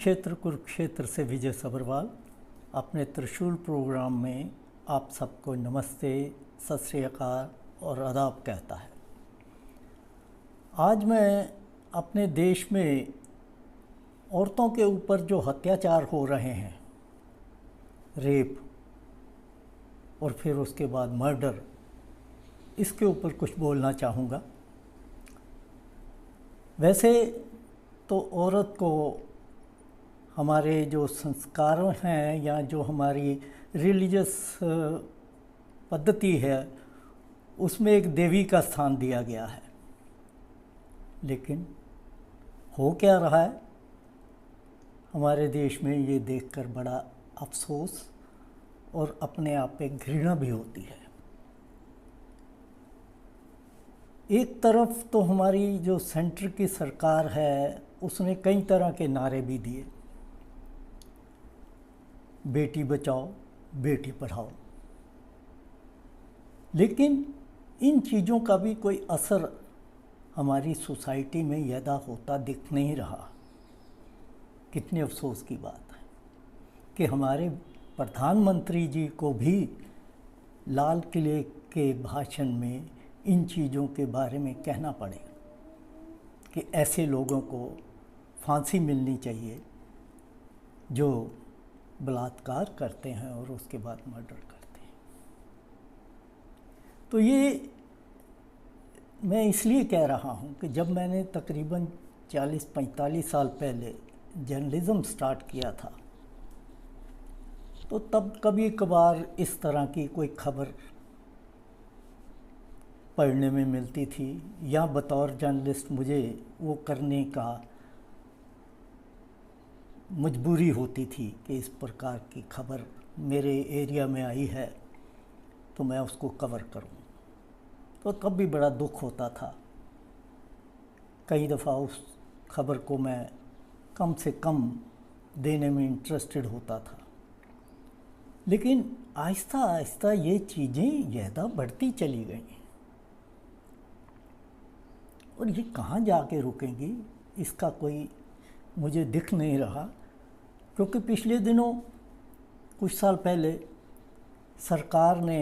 क्षेत्र कुरुक्षेत्र से विजय सब्रवाल अपने त्रिशूल प्रोग्राम में आप सबको नमस्ते, सत श्री अकाल और आदाब कहता है। आज मैं अपने देश में औरतों के ऊपर जो अत्याचार हो रहे हैं, रेप और फिर उसके बाद मर्डर, इसके ऊपर कुछ बोलना चाहूँगा। वैसे तो औरत को हमारे जो संस्कार हैं या जो हमारी रिलीजियस पद्धति है उसमें एक देवी का स्थान दिया गया है, लेकिन हो क्या रहा है हमारे देश में, ये देखकर बड़ा अफसोस और अपने आप पे घृणा भी होती है। एक तरफ तो हमारी जो सेंटर की सरकार है उसने कई तरह के नारे भी दिए, बेटी बचाओ बेटी पढ़ाओ, लेकिन इन चीज़ों का भी कोई असर हमारी सोसाइटी में ज़्यादा होता दिख नहीं रहा। कितने अफसोस की बात है कि हमारे प्रधानमंत्री जी को भी लाल किले के भाषण में इन चीज़ों के बारे में कहना पड़े कि ऐसे लोगों को फांसी मिलनी चाहिए जो बलात्कार करते हैं और उसके बाद मर्डर करते हैं। तो ये मैं इसलिए कह रहा हूँ कि जब मैंने तकरीबन 40-45 साल पहले जर्नलिज़्म स्टार्ट किया था तो तब कभी कभार इस तरह की कोई खबर पढ़ने में मिलती थी या बतौर जर्नलिस्ट मुझे वो करने का मजबूरी होती थी कि इस प्रकार की खबर मेरे एरिया में आई है तो मैं उसको कवर करूं। तो तब भी बड़ा दुख होता था। कई दफ़ा उस खबर को मैं कम से कम देने में इंटरेस्टेड होता था, लेकिन आहिस्ता आहिस्ता ये चीज़ें ज़्यादा बढ़ती चली गई और ये कहाँ जाके रुकेंगी इसका कोई मुझे दिख नहीं रहा। क्योंकि पिछले दिनों कुछ साल पहले सरकार ने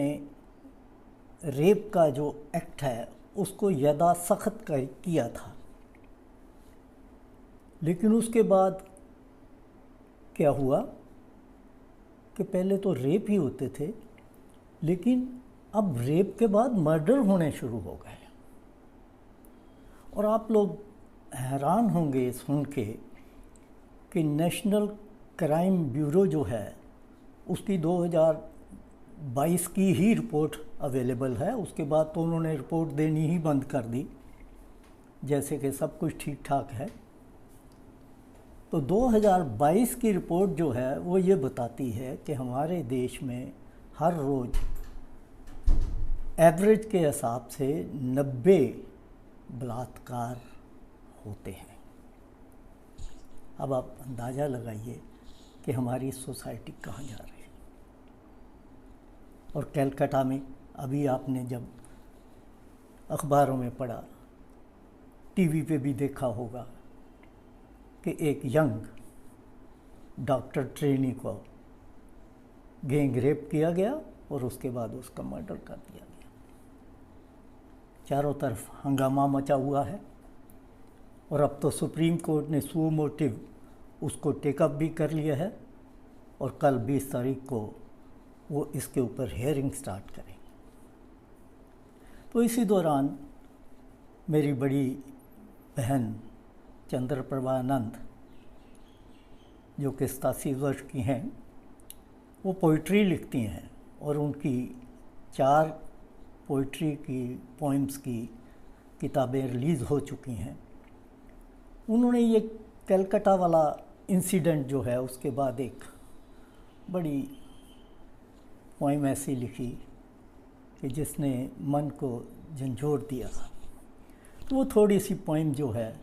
रेप का जो एक्ट है उसको ज़्यादा सख्त किया था, लेकिन उसके बाद क्या हुआ कि पहले तो रेप ही होते थे, लेकिन अब रेप के बाद मर्डर होने शुरू हो गए। और आप लोग हैरान होंगे सुन के कि नेशनल क्राइम ब्यूरो जो है उसकी 2022 की ही रिपोर्ट अवेलेबल है। उसके बाद तो उन्होंने रिपोर्ट देनी ही बंद कर दी, जैसे कि सब कुछ ठीक ठाक है। तो 2022 की रिपोर्ट जो है वो ये बताती है कि हमारे देश में हर रोज़ एवरेज के हिसाब से 90 बलात्कार होते हैं। अब आप अंदाज़ा लगाइए कि हमारी सोसाइटी कहाँ जा रही है। और कलकत्ता में अभी आपने जब अखबारों में पढ़ा, टीवी पे भी देखा होगा कि एक यंग डॉक्टर ट्रेनी को गैंग रेप किया गया और उसके बाद उसका मर्डर कर दिया गया। चारों तरफ हंगामा मचा हुआ है और अब तो सुप्रीम कोर्ट ने सू मोटिव उसको टेकअप भी कर लिया है और कल 20 तारीख को वो इसके ऊपर हियरिंग स्टार्ट करेंगे। तो इसी दौरान मेरी बड़ी बहन चंद्रप्रभा आनंद, जो कि 87 वर्ष की हैं, वो पोइट्री लिखती हैं और उनकी 4 पोइट्री की पोइम्स की किताबें रिलीज़ हो चुकी हैं। उन्होंने ये कलकत्ता वाला इंसिडेंट जो है उसके बाद एक बड़ी पोइम ऐसी लिखी कि जिसने मन को झंझोर दिया। तो वो थोड़ी सी पोइम जो है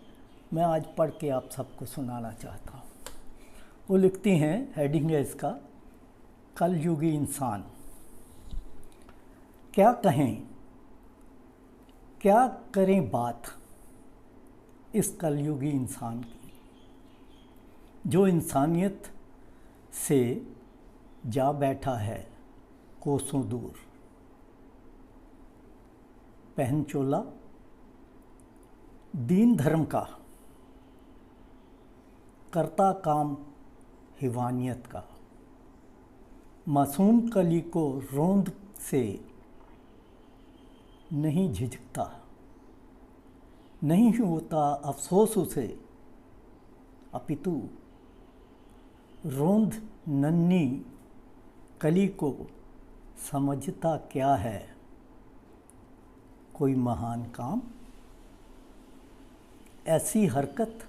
मैं आज पढ़ के आप सबको सुनाना चाहता हूँ। वो लिखती हैं, हेडिंग है इसका, कलयुगी इंसान। क्या कहें क्या करें बात इस कलयुगी इंसान की, जो इंसानियत से जा बैठा है कोसों दूर, पहन चोला दीन धर्म का, करता काम हिवानियत का, मासूम कली को रोंद से नहीं झिझकता, नहीं होता अफसोस उसे, अपितु रोंद नन्ही कली को समझता क्या है कोई महान काम। ऐसी हरकत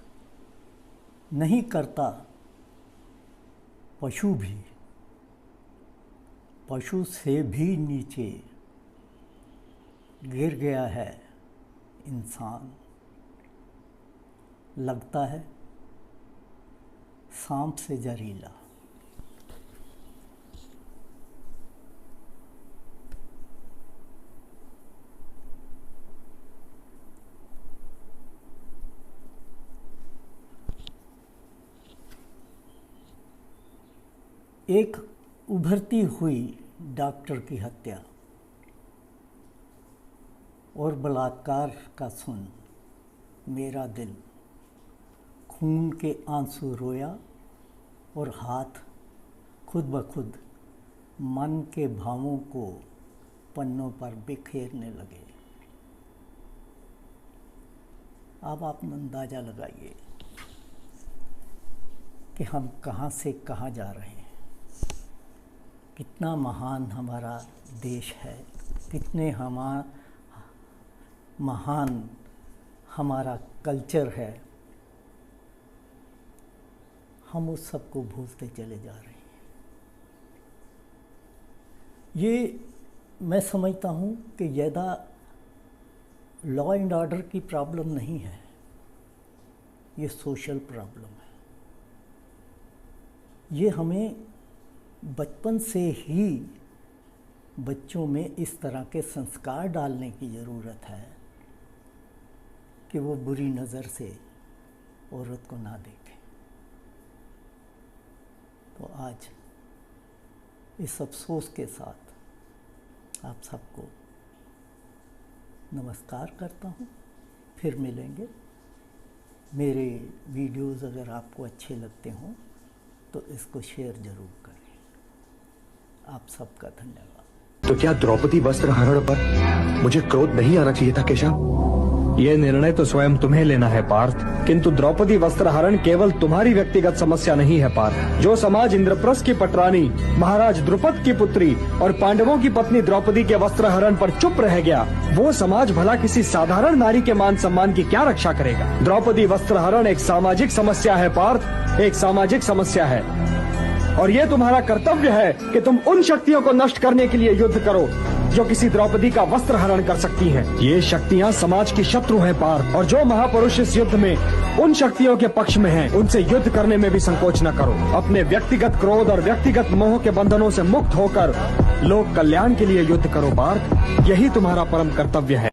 नहीं करता पशु भी, पशु से भी नीचे गिर गया है इंसान। लगता है सांप से जहरीला। एक उभरती हुई डॉक्टर की हत्या और बलात्कार का सुन मेरा दिल खून के आंसू रोया और हाथ खुद ब खुद मन के भावों को पन्नों पर बिखेरने लगे। अब आप अंदाज़ा लगाइए कि हम कहाँ से कहाँ जा रहे हैं। कितना महान हमारा देश है, कितने महान हमारा कल्चर है, हम उस सब को भूलते चले जा रहे हैं। ये मैं समझता हूँ कि ज़्यादा लॉ एंड ऑर्डर की प्रॉब्लम नहीं है, ये सोशल प्रॉब्लम है। ये हमें बचपन से ही बच्चों में इस तरह के संस्कार डालने की ज़रूरत है कि वो बुरी नज़र से औरत को ना देखें। तो आज इस अफसोस के साथ आप सबको नमस्कार करता हूँ। फिर मिलेंगे। मेरे वीडियोज़ अगर आपको अच्छे लगते हों तो इसको शेयर ज़रूर करें। आप सबका धन्यवाद। तो क्या द्रौपदी वस्त्र हरण पर मुझे क्रोध नहीं आना चाहिए था केशव? ये निर्णय तो स्वयं तुम्हें लेना है पार्थ, किंतु द्रौपदी वस्त्र हरण केवल तुम्हारी व्यक्तिगत समस्या नहीं है पार्थ। जो समाज इंद्रप्रस्थ की पटरानी, महाराज द्रुपद की पुत्री और पांडवों की पत्नी द्रौपदी के वस्त्र हरण पर चुप रह गया, वो समाज भला किसी साधारण नारी के मान सम्मान की क्या रक्षा करेगा? द्रौपदी वस्त्र हरण एक सामाजिक समस्या है पार्थ, एक सामाजिक समस्या है, और ये तुम्हारा कर्तव्य है कि तुम उन शक्तियों को नष्ट करने के लिए युद्ध करो जो किसी द्रौपदी का वस्त्र हरण कर सकती हैं। ये शक्तियाँ समाज की शत्रु हैं पार्थ, और जो महापुरुष इस युद्ध में उन शक्तियों के पक्ष में हैं, उनसे युद्ध करने में भी संकोच न करो। अपने व्यक्तिगत क्रोध और व्यक्तिगत मोह के बंधनों से मुक्त होकर लोक कल्याण के लिए युद्ध करो पार्थ, यही तुम्हारा परम कर्तव्य है।